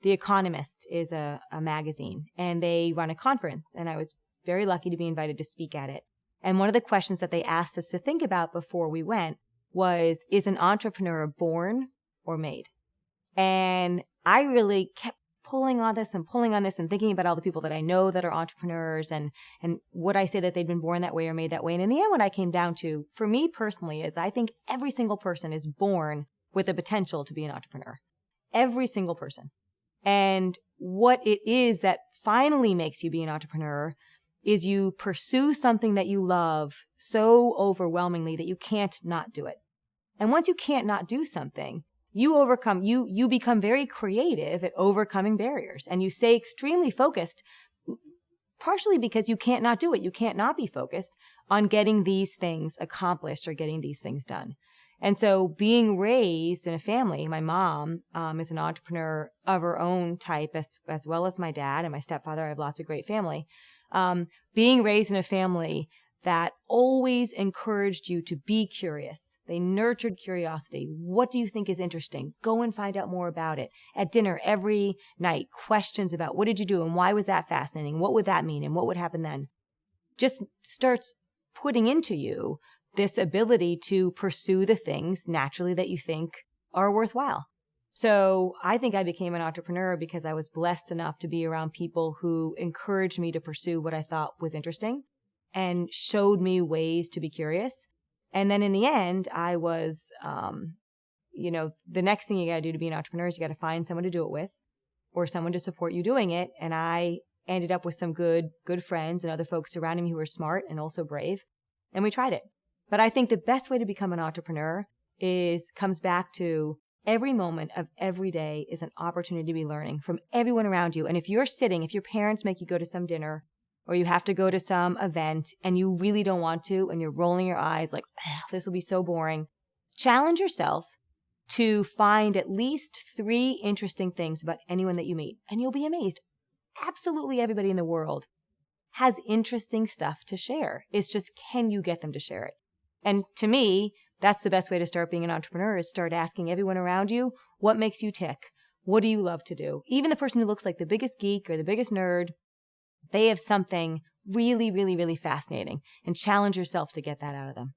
The Economist is a magazine, and they run a conference, and I was very lucky to be invited to speak at it. And one of the questions that they asked us to think about before we went was, is an entrepreneur born or made? And I really kept pulling on this and thinking about all the people that I know that are entrepreneurs and would I say that they'd been born that way or made that way? And in the end, what I came down to, for me personally, is I think every single person is born with the potential to be an entrepreneur. Every single person. And what it is that finally makes you be an entrepreneur is you pursue something that you love so overwhelmingly that you can't not do it. And once you can't not do something, you become very creative at overcoming barriers, and you stay extremely focused, partially because you can't not do it. You can't not be focused on getting these things accomplished or getting these things done. And so being raised in a family, my mom is an entrepreneur of her own type, as well as my dad and my stepfather. I have lots of great family. Being raised in a family that always encouraged you to be curious. They nurtured curiosity. What do you think is interesting? Go and find out more about it. At dinner every night, questions about what did you do and why was that fascinating? What would that mean and what would happen then? Just starts putting into you this ability to pursue the things naturally that you think are worthwhile. So I think I became an entrepreneur because I was blessed enough to be around people who encouraged me to pursue what I thought was interesting and showed me ways to be curious. And then in the end, I was, the next thing you got to do to be an entrepreneur is you got to find someone to do it with or someone to support you doing it. And I ended up with some good friends and other folks surrounding me who were smart and also brave. And we tried it. But I think the best way to become an entrepreneur comes back to every moment of every day is an opportunity to be learning from everyone around you. And if your parents make you go to some dinner or you have to go to some event and you really don't want to and you're rolling your eyes like, this will be so boring, challenge yourself to find at least 3 interesting things about anyone that you meet. And you'll be amazed. Absolutely everybody in the world has interesting stuff to share. It's just, can you get them to share it? And to me, that's the best way to start being an entrepreneur is start asking everyone around you, what makes you tick? What do you love to do? Even the person who looks like the biggest geek or the biggest nerd, they have something really, really, really fascinating, and challenge yourself to get that out of them.